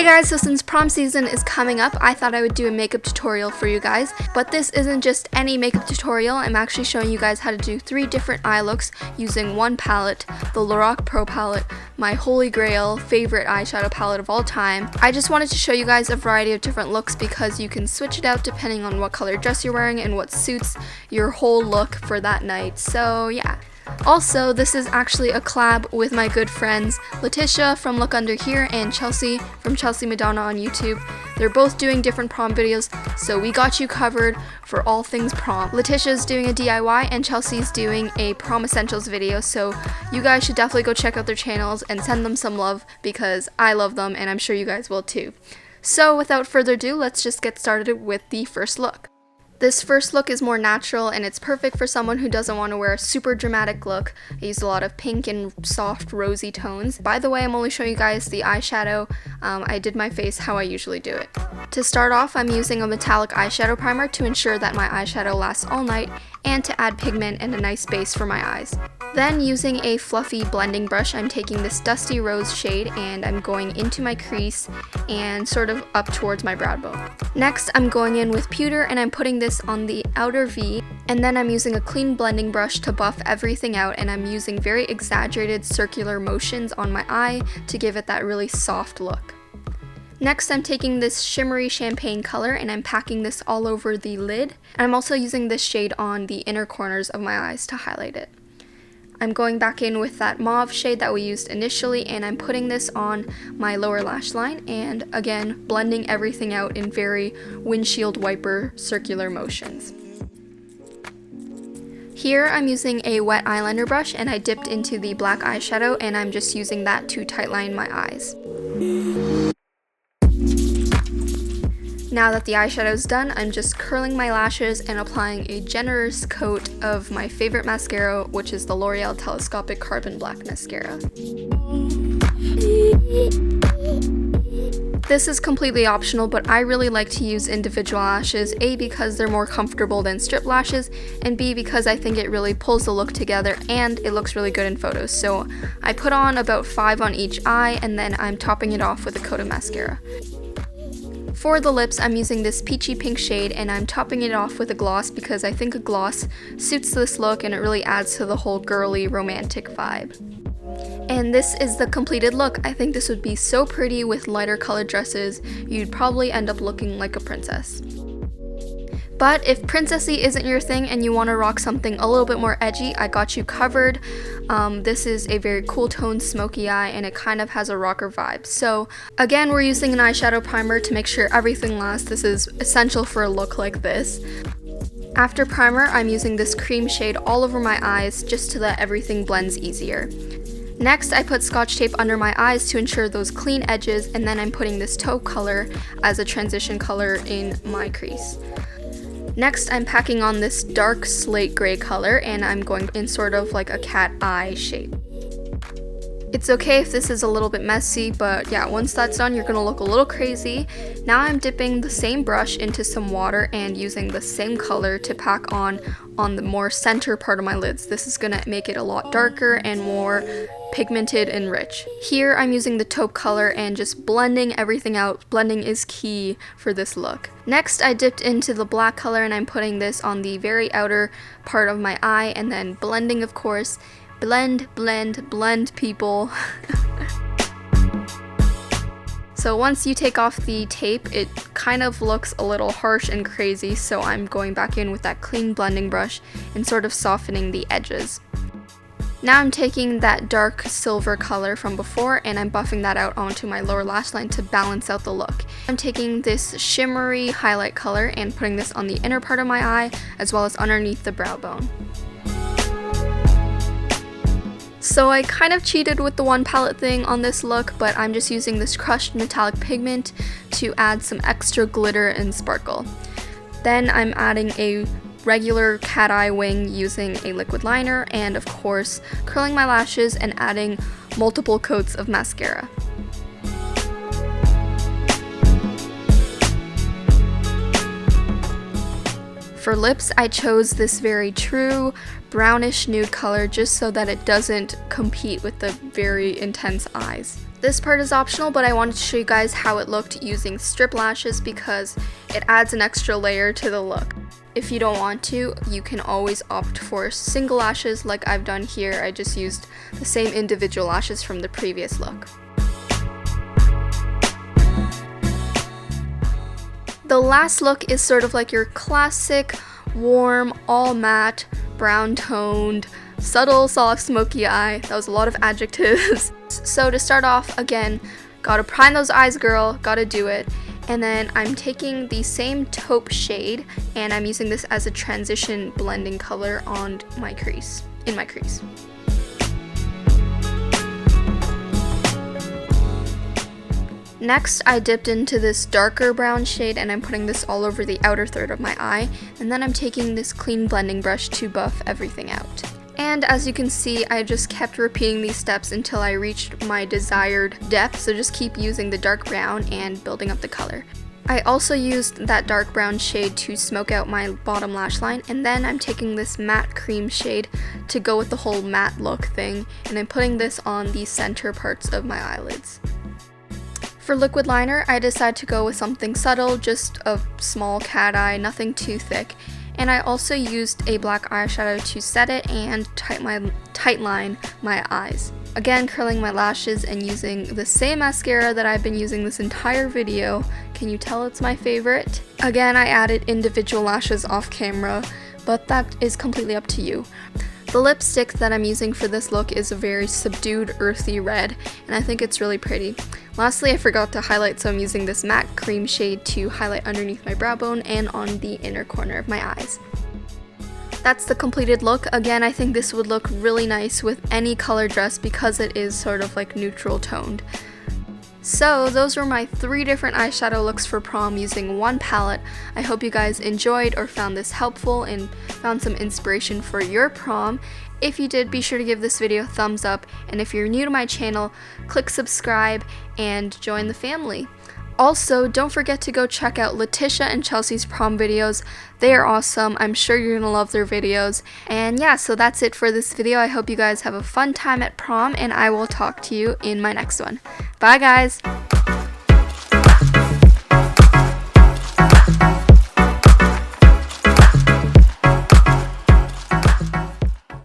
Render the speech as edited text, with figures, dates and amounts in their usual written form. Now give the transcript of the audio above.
Hey guys, so since prom season is coming up, I thought I would do a makeup tutorial for you guys. But this isn't just any makeup tutorial, I'm actually showing you guys how to do 3 different eye looks using one palette, the Lorac Pro palette, my holy grail favorite eyeshadow palette of all time. I just wanted to show you guys a variety of different looks because you can switch it out depending on what color dress you're wearing and what suits your whole look for that night. So yeah. Also, this is actually a collab with my good friends Letitia from Look Under Here and Chelsea from Chelsea Madonna on YouTube. They're both doing different prom videos, so we got you covered for all things prom. Letitia's doing a DIY and Chelsea's doing a prom essentials video, so you guys should definitely go check out their channels and send them some love because I love them and I'm sure you guys will too. So without further ado, let's just get started with the first look. This first look is more natural and it's perfect for someone who doesn't want to wear a super dramatic look. I used a lot of pink and soft rosy tones. By the way, I'm only showing you guys the eyeshadow. I did my face how I usually do it. To start off, I'm using a metallic eyeshadow primer to ensure that my eyeshadow lasts all night and to add pigment and a nice base for my eyes. Then using a fluffy blending brush, I'm taking this Dusty Rose shade and I'm going into my crease and sort of up towards my brow bone. Next, I'm going in with pewter and I'm putting this on the outer V, and then I'm using a clean blending brush to buff everything out, and I'm using very exaggerated circular motions on my eye to give it that really soft look. Next, I'm taking this shimmery champagne color and I'm packing this all over the lid. I'm also using this shade on the inner corners of my eyes to highlight it. I'm going back in with that mauve shade that we used initially and I'm putting this on my lower lash line and again blending everything out in very windshield wiper circular motions. Here I'm using a wet eyeliner brush and I dipped into the black eyeshadow and I'm just using that to tightline my eyes. Now that the eyeshadow is done, I'm just curling my lashes and applying a generous coat of my favorite mascara, which is the L'Oreal Telescopic Carbon Black Mascara. This is completely optional, but I really like to use individual lashes, A, because they're more comfortable than strip lashes, and B, because I think it really pulls the look together and it looks really good in photos. So I put on about 5 on each eye and then I'm topping it off with a coat of mascara. For the lips, I'm using this peachy pink shade and I'm topping it off with a gloss because I think a gloss suits this look and it really adds to the whole girly romantic vibe. And this is the completed look. I think this would be so pretty with lighter colored dresses. You'd probably end up looking like a princess. But if princessy isn't your thing and you want to rock something a little bit more edgy, I got you covered. This is a very cool toned smoky eye and it kind of has a rocker vibe. So again, we're using an eyeshadow primer to make sure everything lasts. This is essential for a look like this. After primer, I'm using this cream shade all over my eyes just so that everything blends easier. Next, I put scotch tape under my eyes to ensure those clean edges, and then I'm putting this taupe color as a transition color in my crease. Next, I'm packing on this dark slate gray color and I'm going in sort of like a cat eye shape. It's okay if this is a little bit messy, but yeah, once that's done, you're gonna look a little crazy. Now I'm dipping the same brush into some water and using the same color to pack on the more center part of my lids. This is gonna make it a lot darker and more pigmented and rich. Here I'm using the taupe color and just blending everything out. Blending is key for this look. Next, I dipped into the black color and I'm putting this on the very outer part of my eye and then blending, of course. Blend, blend, blend, people. So once you take off the tape, it kind of looks a little harsh and crazy, so I'm going back in with that clean blending brush and sort of softening the edges. Now I'm taking that dark silver color from before and I'm buffing that out onto my lower lash line to balance out the look. I'm taking this shimmery highlight color and putting this on the inner part of my eye as well as underneath the brow bone. So I kind of cheated with the one palette thing on this look, but I'm just using this crushed metallic pigment to add some extra glitter and sparkle. Then I'm adding a regular cat eye wing using a liquid liner and of course curling my lashes and adding multiple coats of mascara. For lips, I chose this very true brownish nude color just so that it doesn't compete with the very intense eyes. This part is optional, but I wanted to show you guys how it looked using strip lashes because it adds an extra layer to the look. If you don't want to, you can always opt for single lashes like I've done here. I just used the same individual lashes from the previous look. The last look is sort of like your classic, warm, all matte, brown toned, subtle, soft, smoky eye. That was a lot of adjectives. So to start off, again, gotta prime those eyes, girl, gotta do it. And then I'm taking the same taupe shade and I'm using this as a transition blending color on my crease, in my crease. Next, I dipped into this darker brown shade and I'm putting this all over the outer third of my eye, and then I'm taking this clean blending brush to buff everything out. And as you can see, I just kept repeating these steps until I reached my desired depth, so just keep using the dark brown and building up the color. I also used that dark brown shade to smoke out my bottom lash line, and then I'm taking this matte cream shade to go with the whole matte look thing, and I'm putting this on the center parts of my eyelids. For liquid liner, I decided to go with something subtle, just a small cat eye, nothing too thick. And I also used a black eyeshadow to set it and tight line my eyes. Again, curling my lashes and using the same mascara that I've been using this entire video. Can you tell it's my favorite? Again, I added individual lashes off camera, but that is completely up to you. The lipstick that I'm using for this look is a very subdued earthy red, and I think it's really pretty. Lastly, I forgot to highlight, so I'm using this matte cream shade to highlight underneath my brow bone and on the inner corner of my eyes. That's the completed look. Again, I think this would look really nice with any color dress because it is sort of like neutral toned. So those were my 3 different eyeshadow looks for prom using one palette. I hope you guys enjoyed or found this helpful and found some inspiration for your prom. If you did, be sure to give this video a thumbs up, and if you're new to my channel, click subscribe and join the family. Also, don't forget to go check out Letitia and Chelsea's prom videos. They are awesome. I'm sure you're gonna love their videos. And yeah, so that's it for this video. I hope you guys have a fun time at prom, and I will talk to you in my next one. Bye guys!